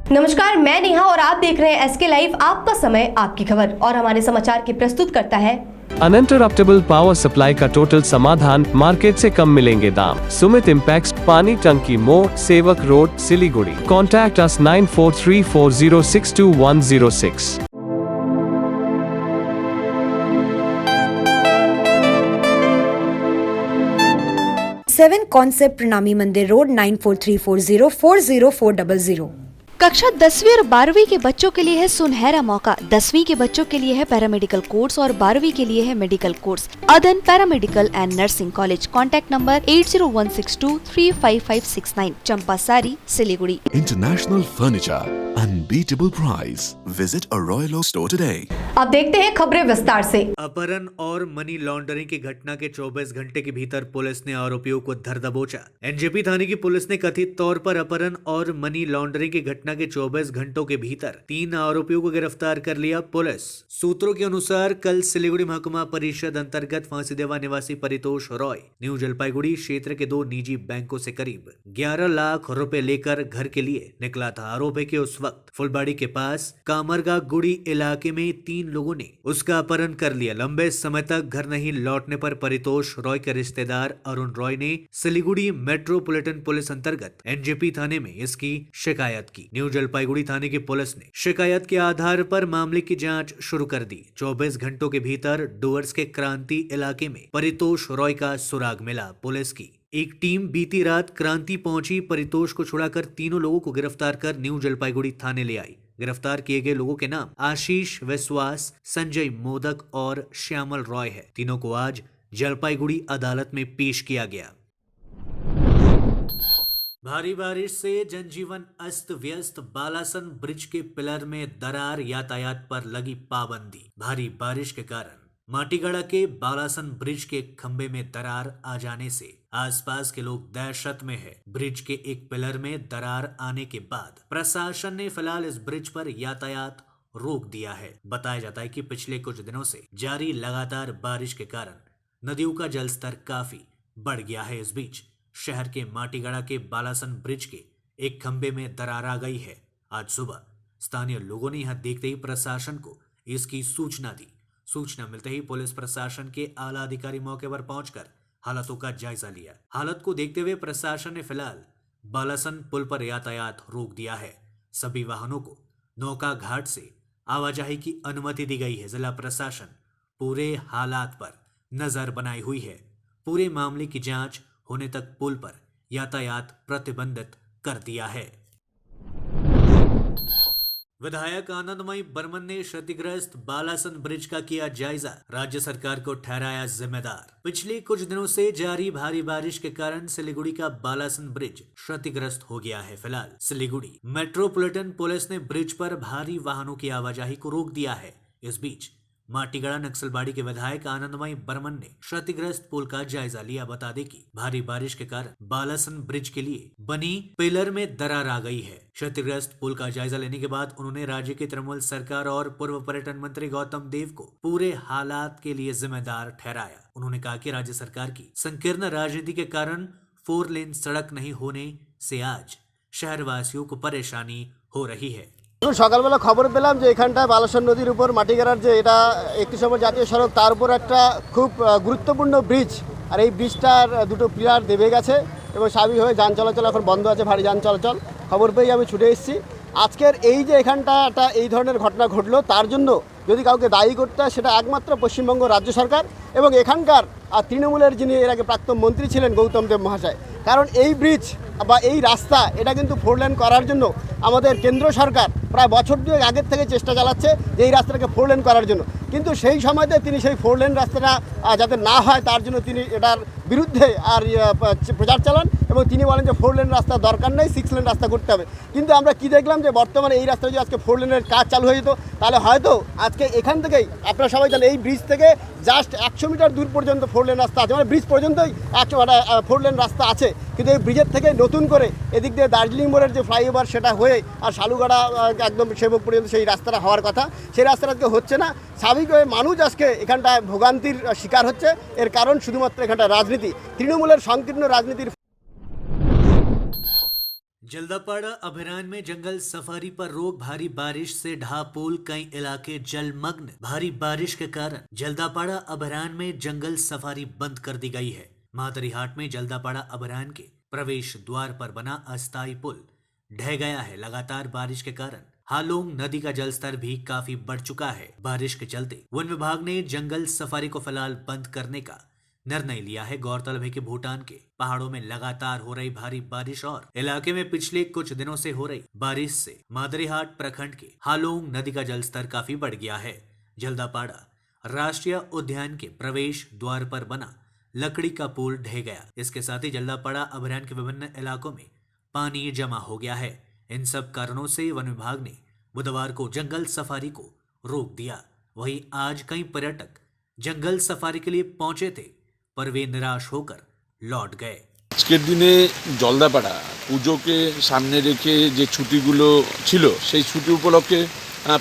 नमस्कार, मैं नेहा और आप देख रहे हैं एसके लाइव, आपका समय आपकी खबर। और हमारे समाचार की प्रस्तुत करता है अनइंटरप्टेबल पावर सप्लाई का टोटल समाधान, मार्केट से कम मिलेंगे दाम। सुमित इम्पैक्स, पानी Tanki More, Sevoke road, Siliguri. Contact us 9434062106। 7 concept Pranami Mandir road 9434040400। कक्षा 10वीं और 12वीं के बच्चों के लिए है सुनहरा मौका। 10वीं के बच्चों के लिए है पैरामेडिकल कोर्स और 12वीं के लिए है मेडिकल कोर्स। अदन paramedical and nursing college. Contact number 8016235569, Champasari, Siliguri. International furniture, unbeatable price. Visit a Royal Oak store today. अब देखते हैं खबरें विस्तार से। अपहरण और मनी लॉन्ड्रिंग की घटना के 24 घंटे के भीतर पुलिस ने आरोपियों को धर दबोचा। एनजेपी थाने की पुलिस ने कथित तौर पर अपहरण और मनी लॉन्ड्रिंग की घटना के 24 घंटों के भीतर 3 आरोपियों को गिरफ्तार कर लिया। पुलिस सूत्रों के अनुसार कल सिलीगुड़ी महकुमा परिषद अंतर्गत फांसीदेवा निवासी परितोष रॉय न्यू जलपाईगुड़ी क्षेत्र के 2 निजी बैंकों से करीब 11 लाख रुपए लेकर घर के लिए निकला था। आरोप है कि उस वक्त फुलबाड़ी के पास कामरगा गुड़ी इलाके में 3 लोगों ने उसका अपहरण कर लिया। लंबे समय तक घर नहीं लौटने पर परितोष रॉय के रिश्तेदार अरुण रॉय ने सिलीगुड़ी मेट्रोपॉलिटन पुलिस अंतर्गत एनजेपी थाने में इसकी शिकायत की। न्यू जलपाईगुड़ी थाने की पुलिस ने शिकायत के आधार पर मामले की जांच शुरू कर दी। 24 घंटों के भीतर डुवर्स के क्रांति इलाके में परितोष रॉय का सुराग मिला। पुलिस की एक टीम बीती रात क्रांति पहुंची। परितोष को छुड़ाकर तीनों लोगों को गिरफ्तार कर न्यू जलपाईगुड़ी थाने ले आई। गिरफ्तार किए गए लोगों के नाम आशीष विश्वास, संजय मोदक और श्यामल रॉय है। तीनों को आज जलपाईगुड़ी अदालत में पेश किया गया। भारी बारिश से जनजीवन अस्त व्यस्त। बालासन ब्रिज के पिलर में दरार, यातायात पर लगी पाबंदी। भारी बारिश के कारण माटीगढ़ा के बालासन ब्रिज के खंबे में दरार आ जाने से आसपास के लोग दहशत में है। ब्रिज के एक पिलर में दरार आने के बाद प्रशासन ने फिलहाल इस ब्रिज पर यातायात रोक दिया है। बताया जाता है कि पिछले कुछ दिनों से जारी लगातार बारिश के कारण नदियों का जलस्तर काफी बढ़ गया है। इस बीच शहर के माटीगढ़ा के बालासन ब्रिज के एक खंबे में दरार आ गई है। आज सुबह स्थानीय लोगों ने यहां देखते ही प्रशासन को इसकी सूचना दी। सूचना मिलते ही पुलिस प्रशासन के आला अधिकारी मौके पर पहुंचकर हालातों का जायजा लिया। हालत को देखते हुए प्रशासन ने फिलहाल बालासन पुल पर यातायात रोक दिया है। सभी वाहनों को नौका घाट से आवाजाही की अनुमति दी गई है। जिला प्रशासन पूरे हालात पर नजर बनाई हुई है। पूरे मामले की जांच होने तक पुल पर यातायात प्रतिबंधित कर दिया है। विधायक आनंदमयी बर्मन ने क्षतिग्रस्त बालासन ब्रिज का किया जायजा। राज्य सरकार को ठहराया जिम्मेदार। पिछले कुछ दिनों से जारी भारी बारिश के कारण सिलीगुड़ी का बालासन ब्रिज क्षतिग्रस्त हो गया है। फिलहाल सिलीगुड़ी मेट्रोपॉलिटन पुलिस ने ब्रिज पर भारी वाहनों की आवाजाही को रोक दिया है। इस बीच माटीगढ़ा नक्सलबाड़ी के विधायक आनंदमयी बर्मन ने क्षतिग्रस्त पुल का जायजा लिया। बता दें कि भारी बारिश के कारण बालासन ब्रिज के लिए बनी पिलर में दरार आ गई है। क्षतिग्रस्त पुल का जायजा लेने के बाद उन्होंने राज्य की तृणमूल सरकार और पूर्व पर्यटन मंत्री गौतम देव को पूरे हालात के लिए जिम्मेदार ठहराया। उन्होंने कहा कि राज्य सरकार की संकीर्ण राजनीति के कारण 4 लेन सड़क नहीं होने से आज शहरवासियों को परेशानी हो रही है। সকালবেলা খবর পেলাম যে এখানটায় বালাসন নদীর উপর মাটিগড়ার যে এটা একটি সময় জাতীয় সড়ক, তার উপর একটা খুব গুরুত্বপূর্ণ ব্রিজ, আর এই ব্রিজটার দুটো পিলার দেবে গেছে এবং স্বাভাবিকভাবে যান চলাচল এখন বন্ধ আছে, ভারী যান চলাচল। খবর পেয়ে আমি ছুটে এসেছি। আজকের এই যে এখানটা একটা এই ধরনের ঘটনা ঘটলো, তার জন্য যদি কাউকে দায়ী করতে হয় সেটা একমাত্র পশ্চিমবঙ্গ রাজ্য সরকার এবং এখানকার তৃণমূলের যিনি এর আগে প্রাক্তন মন্ত্রী ছিলেন গৌতম দেব মহাশয়। কারণ এই ব্রিজ বা এই রাস্তা এটা কিন্তু 4 লেন করার জন্য আমাদের কেন্দ্র সরকার প্রায় বছর 2 আগের থেকে চেষ্টা চালাচ্ছে যে এই রাস্তাটাকে 4 লেন করার জন্য, কিন্তু সেই সময়তে তিনি সেই 4 লেন রাস্তাটা যাতে না হয় তার জন্য তিনি এটার বিরুদ্ধে আর প্রচার চালান এবং তিনি বলেন যে 4 লেন রাস্তা দরকার নেই, 6 লেন রাস্তা করতে হবে। কিন্তু আমরা কি দেখলাম যে বর্তমানে এই রাস্তা যদি আজকে 4 লেনের কাজ চালু হয়ে যেত তাহলে হয়তো আজকে এখান থেকেই আপনারা সবাই জানেন এই ব্রিজ থেকে জাস্ট 100 মিটার দূর পর্যন্ত 4 লেন রাস্তা আছে, মানে ব্রিজ পর্যন্তই 4 লেন রাস্তা আছে। কিন্তু এই ব্রিজের থেকে নতুন করে এদিক দিয়ে দার্জিলিং মোড়ের যে ফ্লাইওভার সেটা হয়ে আর শালুগাড়া একদম সেবক পর্যন্ত সেই রাস্তাটা হওয়ার কথা, সেই রাস্তাটা আজকে হচ্ছে না। স্বাভাবিকভাবে মানুষ আজকে এখানটায় ভোগান্তির শিকার হচ্ছে। এর কারণ শুধুমাত্র এখানটা রাজনীতি, তৃণমূলের সংকীর্ণ রাজনীতির। जल्दापाड़ा अभयारण्य में जंगल सफारी पर रोक, भारी बारिश से ढहा पुल, कई इलाके जलमग्न। भारी बारिश के कारण जल्दापाड़ा अभयारण्य में जंगल सफारी बंद कर दी गई है। मातरीहाट में जल्दापाड़ा अभयारण्य के प्रवेश द्वार पर बना अस्थायी पुल ढह गया है। लगातार बारिश के कारण हालोंग नदी का जलस्तर भी काफी बढ़ चुका है। बारिश के चलते वन विभाग ने जंगल सफारी को फिलहाल बंद करने का निर्णय लिया है। गौरतलब है कि भूटान के पहाड़ों में लगातार हो रही भारी बारिश और इलाके में पिछले कुछ दिनों से हो रही बारिश से मादरीहाट प्रखंड के हालोंग नदी का जलस्तर काफी बढ़ गया है। जल्दापाड़ा राष्ट्रीय उद्यान के प्रवेश द्वार पर बना लकड़ी का पुल ढह गया। इसके साथ ही जल्दापाड़ा अभयारण्य के विभिन्न इलाकों में पानी जमा हो गया है। इन सब कारणों से वन विभाग ने बुधवार को जंगल सफारी को रोक दिया। वहीं आज कई पर्यटक जंगल सफारी के लिए पहुंचे थे, पर वे निराश होकर लौट गए। আজকের দিনে জলদাপাড়া পুজোকে সামনে রেখে যে ছুটিগুলো ছিল সেই ছুটি উপলক্ষে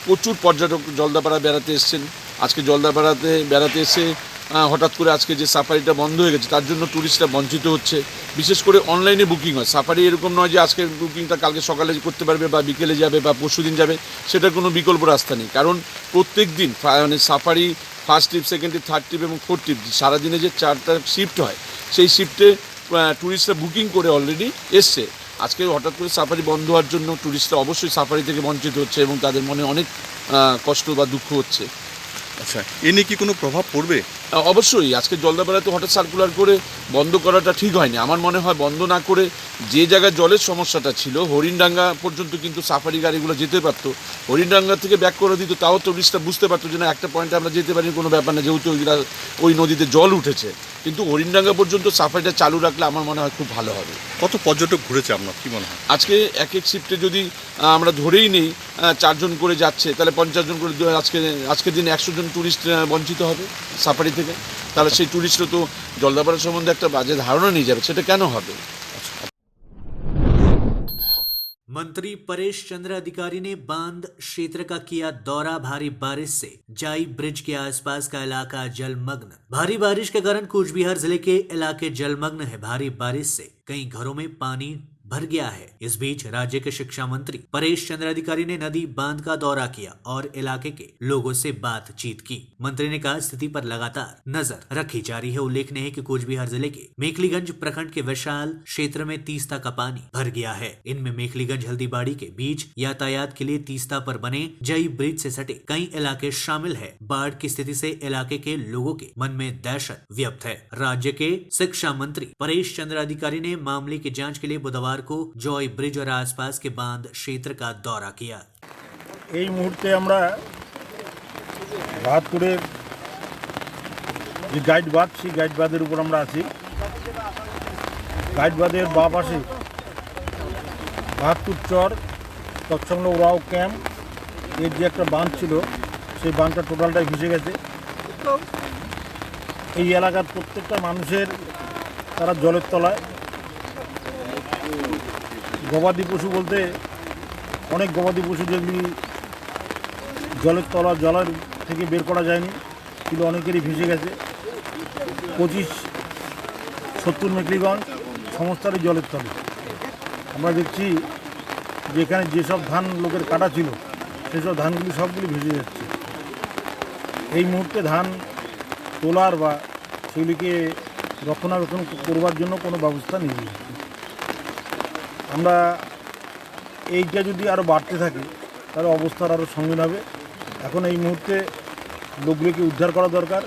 প্রচুর পর্যটক জলদাপাড়া বেড়াতে এসেছেন। আজকে জলদাপাড়াতে বেড়াতে এসে হঠাৎ করে আজকে যে সাফারিটা বন্ধ হয়ে গেছে তার জন্য ট্যুরিস্টরা বঞ্চিত হচ্ছে। বিশেষ করে অনলাইনে বুকিং হয়, সাফারি এরকম নয় যে আজকের বুকিংটা কালকে সকালে করতে পারবে বা বিকেলে যাবে বা পরশুদিন যাবে, সেটার কোনো বিকল্প রাস্তা নেই। কারণ প্রত্যেক দিন মানে safari first trip, second trip, third trip এবং ফোর্থ ট্রিপ সারাদিনে যে 4টা শিফট হয় সেই শিফটে ট্যুরিস্টরা বুকিং করে অলরেডি এসছে। আজকে হঠাৎ করে সাফারি বন্ধ হওয়ার জন্য ট্যুরিস্টরা অবশ্যই সাফারি থেকে বঞ্চিত হচ্ছে এবং তাদের মনে অনেক কষ্ট বা দুঃখ হচ্ছে। আচ্ছা, এ নিয়ে কি কোনো প্রভাব পড়বে? অবশ্যই আজকে জলদাপাড়াতে হঠাৎ সার্কুলার করে বন্ধ করাটা ঠিক হয়নি। আমার মনে হয় বন্ধ না করে যে জায়গায় জলের সমস্যাটা ছিল হরিণডাঙ্গা পর্যন্ত কিন্তু সাফারি গাড়িগুলো যেতে পারতো, হরিণডাঙ্গা থেকে ব্যাক করে দিত, তাও টুরিস্টরা বুঝতে পারতো যে না একটা পয়েন্টে আমরা যেতে পারি, কোনো ব্যাপার না, যেহেতু ওই নদীতে জল উঠেছে। কিন্তু হরিণডাঙ্গা পর্যন্ত সাফারিটা চালু রাখলে আমার মনে হয় খুব ভালো হবে। কত পর্যটক ঘুরেছে আপনার কি মনে হয়? আজকে এক এক শিফটে যদি আমরা ধরেই নেই 4 জন করে যাচ্ছে, তাহলে 50 জন করে আজকের দিনে 100 জন ট্যুরিস্ট বঞ্চিত হবে সাফারি থেকে। তাহলে সেই ট্যুরিস্টরা তো জলদাপাড়া সম্বন্ধে একটা বাজে ধারণা নিয়ে যাবে, সেটা কেন হবে? मंत्री परेश चंद्र अधिकारी ने बांध क्षेत्र का किया दौरा। भारी बारिश से जाई ब्रिज के आसपास का इलाका जलमग्न। भारी बारिश के कारण कूचबिहार जिले के इलाके जलमग्न है। भारी बारिश से कई घरों में पानी भर गया है। इस बीच राज्य के शिक्षा मंत्री परेश चंद्र अधिकारी ने नदी बांध का दौरा किया और इलाके के लोगों से बातचीत की। मंत्री ने कहा स्थिति पर लगातार नजर रखी जा रही है। उल्लेखनीय है कि कूचबिहार जिले के मेखलीगंज प्रखंड के विशाल क्षेत्र में तीस्ता का पानी भर गया है। इनमें मेखलीगंज हल्दीबाड़ी के बीच यातायात के लिए तीस्ता पर बने जई ब्रिज से सटे कई इलाके शामिल है। बाढ़ की स्थिति से इलाके के लोगों के मन में दहशत व्याप्त है। राज्य के शिक्षा मंत्री परेश चंद्र अधिकारी ने मामले की जांच के लिए बुधवार को जॉय ब्रिज और आसपास के बांध क्षेत्र का दौरा किया। এই মুহূর্তে আমরা বাহাদপুরের যে গাইড বাঁধ, সেই গাইড বাঁধের উপর আমরা আছি। গাইড বাঁধের বাঁ পাশে বাহাদপুর চর তৎসংলগ্ন ওরাও ক্যাম্প এর যে একটা বাঁধ ছিল, সেই বাঁধটা টোটালটাই ভেসে গেছে। এই এলাকার প্রত্যেকটা মানুষের তারা জলের তলায়। গবাদি পশু বলতে অনেক গবাদি পশু যেগুলি জলের জলের থেকে বের করা যায়নি, কিন্তু অনেকেরই ভেসে গেছে। 25-70 মেখলিগঞ্জ সমস্তটাই জলের তলে। আমরা দেখছি যে এখানে যেসব ধান লোকের কাটা ছিল সেসব ধানগুলি সবগুলি ভেসে যাচ্ছে। এই মুহূর্তে ধান তোলার বা সেগুলিকে রক্ষণাবেক্ষণ করবার জন্য কোনো ব্যবস্থা নেই। আমরা এইটা যদি আরও বাড়তে থাকে তাহলে অবস্থার আরও সঙ্গীন হবে। এখন এই মুহূর্তে লোকগুলোকে উদ্ধার করা দরকার।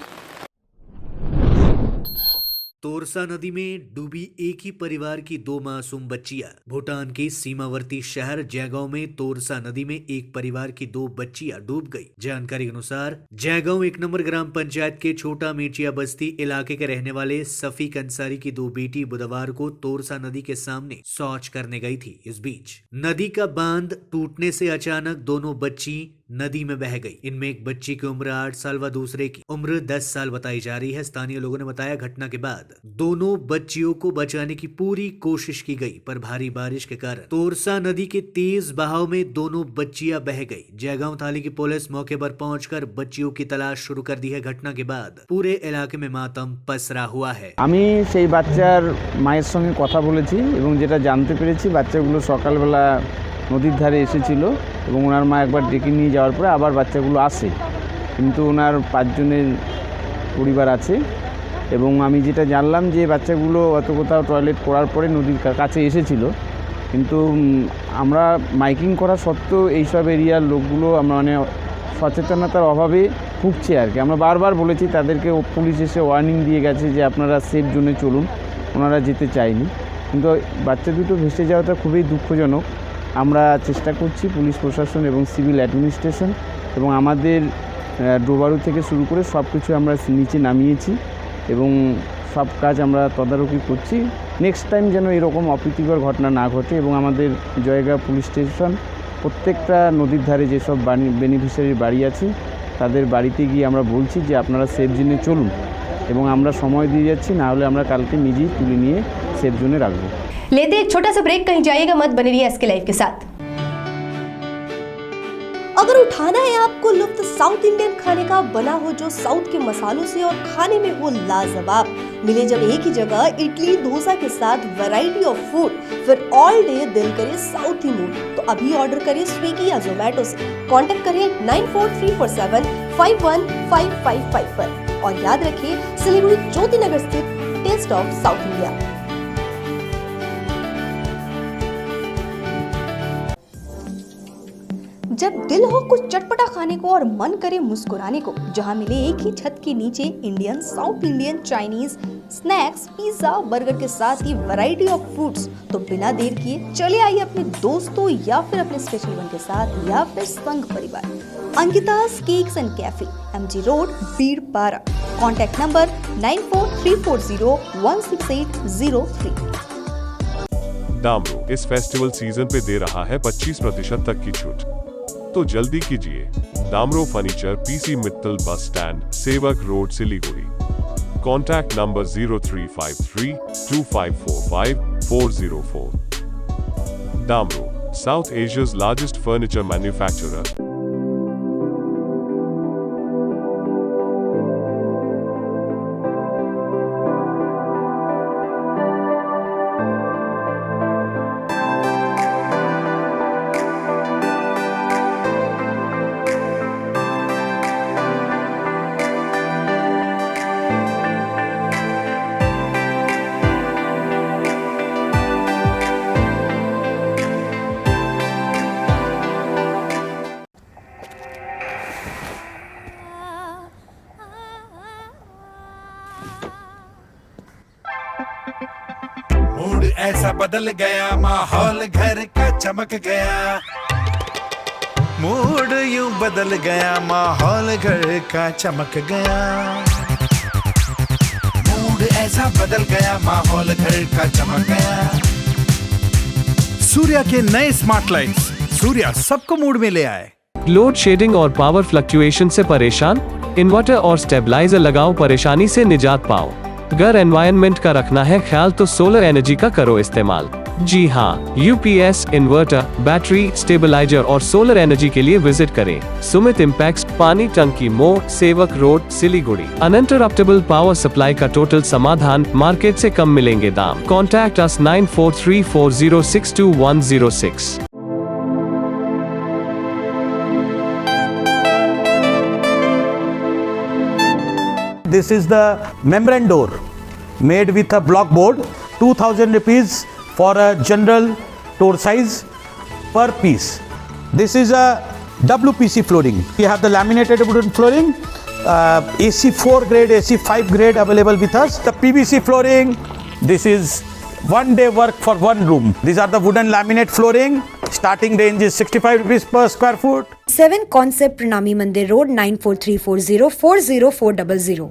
तोरसा नदी में डूबी एक ही परिवार की 2 मासूम बच्चियां। भूटान के सीमावर्ती शहर जयगांव में तोरसा नदी में एक परिवार की 2 बच्चियां डूब गई। जानकारी के अनुसार जयगांव 1 नंबर ग्राम पंचायत के छोटा मेचिया बस्ती इलाके के रहने वाले सफीक अंसारी की 2 बेटी बुधवार को तोरसा नदी के सामने शौच करने गई थी। इस बीच नदी का बांध टूटने से अचानक दोनों बच्ची नदी में बह गई। इनमें एक बच्ची की उम्र 8 साल व दूसरे की उम्र 10 साल बताई जा रही है। स्थानीय लोगों ने बताया घटना के बाद दोनों बच्चियों को बचाने की पूरी कोशिश की गई, पर भारी बारिश के कारण तोरसा नदी के तेज बहाव में दोनों बच्चियां बह गई। जयगांव थाने की पुलिस मौके पर पहुंचकर बच्चियों की तलाश शुरू कर दी है। घटना के बाद पूरे इलाके में मातम पसरा हुआ है। আমি সেই বাচ্চার মায়ের সঙ্গে কথা বলেছি এবং যেটা জানতে পেরেছি বাচ্চাগুলো সকালবেলা নদীর ধারে এসেছিল এবং ওনার মা একবার ডেকে নিয়ে যাওয়ার পরে আবার বাচ্চাগুলো আসে, কিন্তু ওনার 5 জনের পরিবার আছে এবং আমি যেটা জানলাম যে বাচ্চাগুলো অত কোথাও টয়লেট করার পরে নদীর কাছে এসেছিল, কিন্তু আমরা মাইকিং করা সত্ত্বেও এইসব এরিয়ার লোকগুলো আমরা মানে সচেতনতার অভাবে ভুগছে আর কি। আমরা বারবার বলেছি তাদেরকে, পুলিশ এসে ওয়ার্নিং দিয়ে গেছে যে আপনারা সেফ জোনে চলুন, ওনারা যেতে চায়নি, কিন্তু বাচ্চা দুটো ভেসে যাওয়াটা খুবই দুঃখজনক। আমরা চেষ্টা করছি পুলিশ প্রশাসন এবং সিভিল অ্যাডমিনিস্ট্রেশন এবং আমাদের ডোবারু থেকে শুরু করে সব কিছু আমরা নিচে নামিয়েছি এবং সব কাজ আমরা তদারকি করছি। নেক্সট টাইম যেন এরকম অপ্রীতিকর ঘটনা না ঘটে এবং আমাদের জয়গাঁও পুলিশ স্টেশন প্রত্যেকটা নদীর ধারে যেসব বেনিফিশিয়ারির বাড়ি আছে তাদের বাড়িতে গিয়ে আমরা বলছি যে আপনারা সেফ জোনে চলুন এবং আমরা সময় দিয়ে যাচ্ছি, না হলে আমরা কালকে নিজেই তুলে নিয়ে সেফ জোনে রাখবো। लेते एक छोटा सा ब्रेक, कहीं जाइएगा मत, बने रहिए एसके लाइव के साथ। अगर उठाना है आपको लुत्फ साउथ इंडियन खाने का, बना हो जो साउथ के मसालों से और खाने में हो लाजवाब, मिले जब एक ही जगह इडली डोसा के साथ वैरायटी ऑफ फूड, फिर ऑल डे दिल करे साउथी मूड, तो अभी ऑर्डर करिए स्विगी या जोमेटो से। कांटेक्ट करें 9434751555 पर और याद रखिए सिलीगुड़ी ज्योति नगर स्थित टेस्ट ऑफ साउथ इंडिया। जब दिल हो कुछ चटपटा खाने को और मन करे मुस्कुराने को, जहां मिले एक ही छत के नीचे Indian, south Indian, Chinese, snacks, pizza, burger के साथ ही वैरायटी ऑफ फूड्स, तो बिना देर किए चले आइए अपने दोस्तों या फिर अपने स्पेशल वन के साथ या फिर संग परिवार। Ankita's cakes and cafe, MG road, Birpara. Contact number 9434016803। Damro इस फेस्टिवल सीजन पे दे रहा है 25% तक की छूट, तो जल्दी कीजिए। दामरो furniture, PC Mittal bus stand, Sevoke road, Siliguri. Contact number 03532545 Damro, south Asia's largest furniture manufacturer. Mood ऐसा बदल गया, माहौल घर का चमक गया। मूड यूं बदल गया, माहौल घर का चमक गया। मूड ऐसा बदल गया, माहौल घर का चमक गया। सूर्या के नए स्मार्ट लाइट्स, सूर्या सबको मूड में ले आए। लोड शेडिंग और पावर फ्लक्चुएशन से परेशान? इन्वर्टर और स्टेबलाइजर लगाओ, परेशानी से निजात पाओ। घर एनवायरनमेंट का रखना है ख्याल तो सोलर एनर्जी का करो इस्तेमाल। जी हाँ, यूपीएस, इन्वर्टर, बैटरी, स्टेबलाइजर और सोलर एनर्जी के लिए विजिट करें सुमित इम्पैक्स, पानी Tanki More, Sevoke road, Siliguri. Uninterruptible power supply का टोटल समाधान, मार्केट से कम मिलेंगे दाम। Contact us 9434062106। This is the membrane door made with a block board, 2000 rupees for a general door size per piece. This is a WPC flooring. We have the laminated wooden flooring, AC4 grade, AC5 grade available with us. The PVC flooring, this is one day work for one room. These are the wooden laminate flooring. Starting range is 65 rupees per square foot. 7 Concept Pranami Mandir Road 9434040400.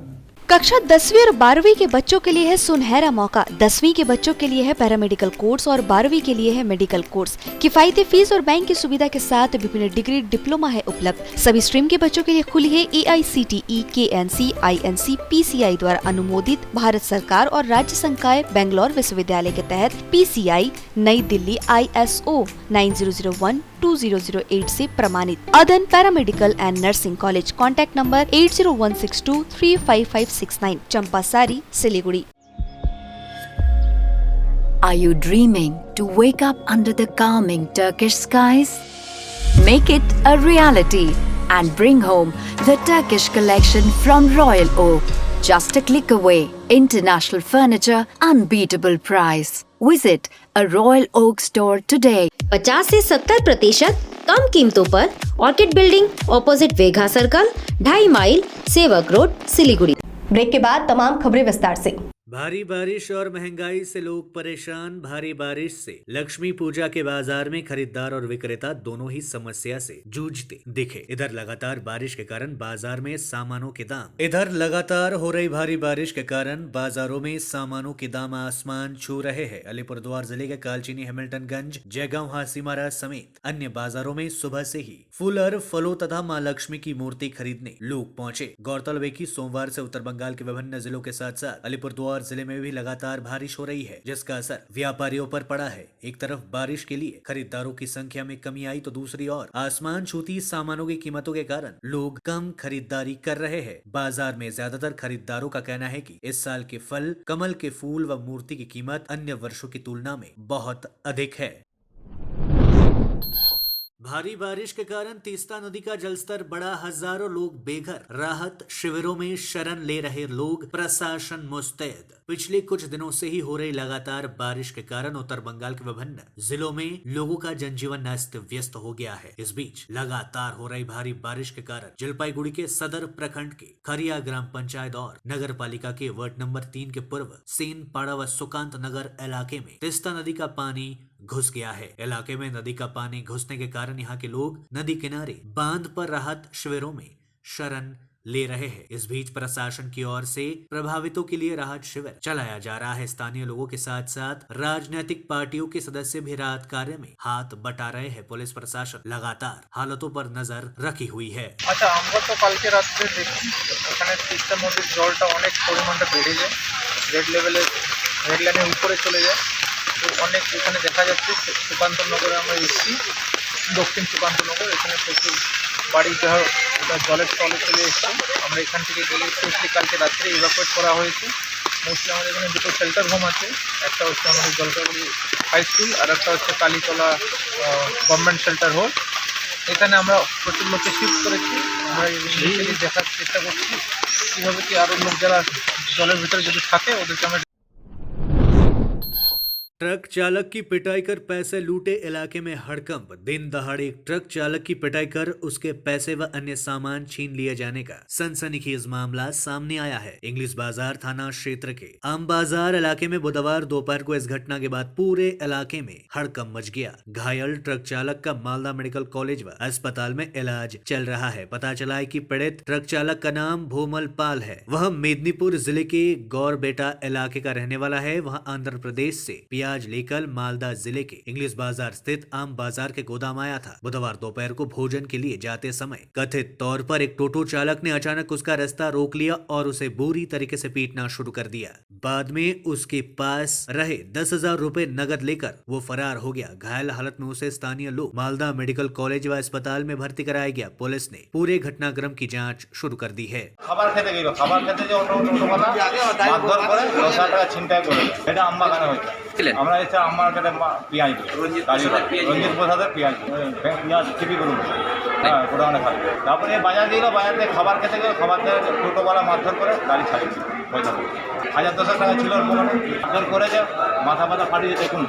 कक्षा 10वीं और 12वीं के बच्चों के लिए है सुनहरा मौका। 10वीं के बच्चों के लिए है पैरामेडिकल कोर्स और 12वीं के लिए है मेडिकल कोर्स। किफायती फीस और बैंक की सुविधा के साथ विभिन्न डिग्री डिप्लोमा है उपलब्ध। सभी स्ट्रीम के बच्चों के लिए खुली है AICTE, KNC, INC, PCI द्वारा अनुमोदित भारत सरकार और राज्य संकाय बेंगलोर विश्वविद्यालय के तहत PCI नई दिल्ली ISO 9001-2008 से प्रमाणित। अदन paramedical and nursing college. Contact number 8016235569, Champasari, Siliguri. Are you dreaming to wake up under the calming Turkish skies? Make it a reality and bring home the Turkish collection from Royal Oak. Just a click away. International furniture, unbeatable price. Visit a Royal Oak store today. 50 से 70% कम कीमतों पर orchid building opposite Vega circle, 2.5 mile, Sevoke road, Siliguri. Break के बाद तमाम खबरें विस्तार से। भारी बारिश और महंगाई से लोग परेशान। भारी बारिश से लक्ष्मी पूजा के बाजार में खरीदार और विक्रेता दोनों ही समस्या से जूझते दिखे। इधर लगातार बारिश के कारण बाजार में सामानों के दाम लगातार हो रही भारी बारिश के कारण बाजारों में सामानों के दाम आसमान छू रहे हैं। अलीपुरद्वार जिले के कालचीनी, हैमिल्टनगंज, जयगांव, हासीमारा समेत अन्य बाजारों में सुबह से ही फूल और फलों तथा मां लक्ष्मी की मूर्ति खरीदने लोग पहुंचे। गौरतलब है कि सोमवार से उत्तर बंगाल के विभिन्न जिलों के साथ साथ अलीपुरद्वार जिले में भी लगातार बारिश हो रही है, जिसका असर व्यापारियों पर पड़ा है। एक तरफ बारिश के लिए खरीदारों की संख्या में कमी आई तो दूसरी ओर आसमान छूती सामानों की कीमतों के कारण लोग कम खरीदारी कर रहे हैं। बाजार में ज्यादातर खरीदारों का कहना है कि इस साल के फल, कमल के फूल व मूर्ति की कीमत अन्य वर्षों की तुलना में बहुत अधिक है। भारी बारिश के कारण तीस्ता नदी का जलस्तर बढ़ा, हजारों लोग बेघर। राहत शिविरों में शरण ले रहे लोग, प्रशासन मुस्तैद। पिछले कुछ दिनों से ही हो रही लगातार बारिश के कारण उत्तर बंगाल के विभिन्न जिलों में लोगों का जनजीवन अस्त व्यस्त हो गया है। इस बीच लगातार हो रही भारी बारिश के कारण जलपाईगुड़ी के सदर प्रखंड के खरिया ग्राम पंचायत और नगर पालिका के वार्ड नंबर 3 के पूर्व सेनपाड़ा व सुकांत नगर इलाके में तीस्ता नदी का पानी घुस गया है। इलाके में नदी का पानी घुसने के कारण यहाँ के लोग नदी किनारे बांध पर राहत शिविरों में शरण ले रहे हैं। इस बीच प्रशासन की ओर से प्रभावितों के लिए राहत शिविर चलाया जा रहा है। स्थानीय लोगों के साथ साथ राजनीतिक पार्टियों के सदस्य भी राहत कार्य में हाथ बटा रहे हैं। पुलिस प्रशासन लगातार हालातों पर नजर रखी हुई है। আচ্ছা, আমরা তো কালকে রাত্রে দেখি ওখানে তিস্তা নদীর জলটা অনেক পরিমাণে বেড়ে যায়, রেড লাইনের উপরে চলে যায়। তো অনেক এখানে দেখা যাচ্ছে সুকান্ত নগরে আমরা এসেছি, দক্ষিণ সুকান্ত নগর, এখানে প্রচুর বাড়ি জলের তলে চলে এসছে। আমরা এখান থেকে গেলে স্পেশালি কালকে রাত্রে ইভাকুয়েট করা হয়েছে। মোস্টলি আমাদের এখানে দুটো শেল্টার হোম আছে, একটা হচ্ছে আমাদের জলপাইগুড়ি হাই স্কুল আর একটা হচ্ছে কালীতলা গভর্নমেন্ট শেল্টার হোম। এখানে আমরা প্রচুর লোককে শিফট করেছি। আমরা ইনিশিয়ালি দেখার চেষ্টা করছি কীভাবে কি আরও লোক যারা জলের ভিতরে যদি থাকে ওদেরকে আমরা। ट्रक चालक की पिटाई कर पैसे लूटे, इलाके में हड़कंप। दिन दहाड़े एक ट्रक चालक की पिटाई कर उसके पैसे व अन्य सामान छीन लिए जाने का सनसनीखेज मामला सामने आया है। इंग्लिश बाजार थाना क्षेत्र के आम बाजार इलाके में बुधवार दोपहर को इस घटना के बाद पूरे इलाके में हड़कंप मच गया। घायल ट्रक चालक का मालदा मेडिकल कॉलेज व अस्पताल में इलाज चल रहा है। पता चला है कि पीड़ित ट्रक चालक का नाम भूमल पाल है। वह मेदिनीपुर जिले के गौरबेटा इलाके का रहने वाला है। वह आंध्र प्रदेश से प्याज लेकर मालदा जिले के इंग्लिश बाजार स्थित आम बाजार के गोदाम आया था। बुधवार दोपहर को भोजन के लिए जाते समय कथित तौर पर एक टोटो चालक ने अचानक उसका रास्ता रोक लिया और उसे बुरी तरीके से पीटना शुरू कर दिया। बाद में उसके पास रहे 10,000 रुपए नगद लेकर वो फरार हो गया। घायल हालत में उसे स्थानीय लोग मालदा मेडिकल कॉलेज व अस्पताल में भर्ती कराया गया। पुलिस ने पूरे घटनाक्रम की जाँच शुरू कर दी है। আমরা এসে আমার কাছে পেঁয়াজ রঞ্জিত প্রসাদের পেঁয়াজ চিপি করুন, হ্যাঁ গোডাউনে খালি। তারপরে বাজার দিল, বাজার থেকে খাবার খেতে গেল, খাবার থেকে টোটোওয়ালা মারধর করে গাড়ি ছাড়িয়েছে। পয়সা 1,000-2,000 টাকা ছিল ওর মনে মারধর করেছে, মাথা ফাটিয়ে দেখুন।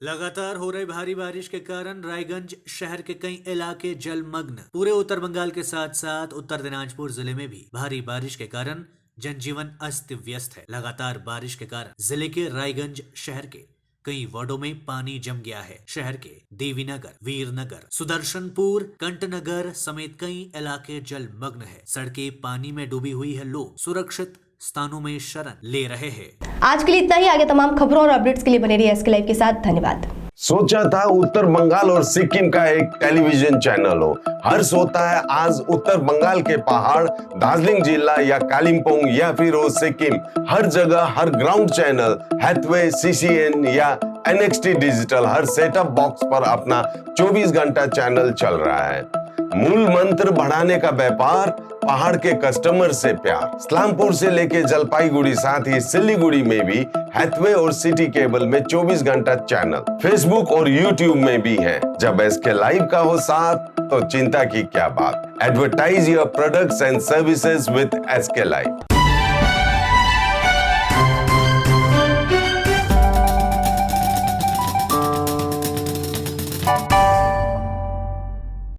लगातार हो रही भारी बारिश के कारण रायगंज शहर के कई इलाके जलमग्न। पूरे उत्तर बंगाल के साथ साथ उत्तर दिनाजपुर जिले में भी भारी बारिश के कारण जनजीवन अस्त व्यस्त है। लगातार बारिश के कारण जिले के रायगंज शहर के कई वार्डों में पानी जम गया है। शहर के देवीनगर, वीरनगर, सुदर्शनपुर, कंटनगर समेत कई इलाके जलमग्न है। सड़कें पानी में डूबी हुई है। लोग सुरक्षित स्थानों में शरण ले रहे हैं। आज के लिए इतना ही। आगे तमाम खबरों और अपडेट्स के लिए बने रहिए एसके लाइव के साथ। धन्यवाद। सोचा था उत्तर बंगाल और सिक्किम का एक टेलीविजन चैनल हो। हर्ष होता है आज उत्तर बंगाल के पहाड़, दार्जिलिंग जिला या कालिम्पोंग या फिर हो सिक्किम, हर जगह हर ग्राउंड चैनल हैथवे, सीसीएन या एनएक्सटी डिजिटल हर सेटअप बॉक्स पर अपना 24 घंटा चैनल चल रहा है। मूल मंत्र बढ़ाने का व्यापार, पहाड़ के कस्टमर से प्यार। इस्लामपुर से लेके जलपाईगुड़ी साथ ही सिलीगुड़ी में भी हैथवे और सिटी केबल में 24 घंटा चैनल, फेसबुक और यूट्यूब में भी है। जब एसके लाइव का हो साथ तो चिंता की क्या बात। Advertise your products and services with SK live.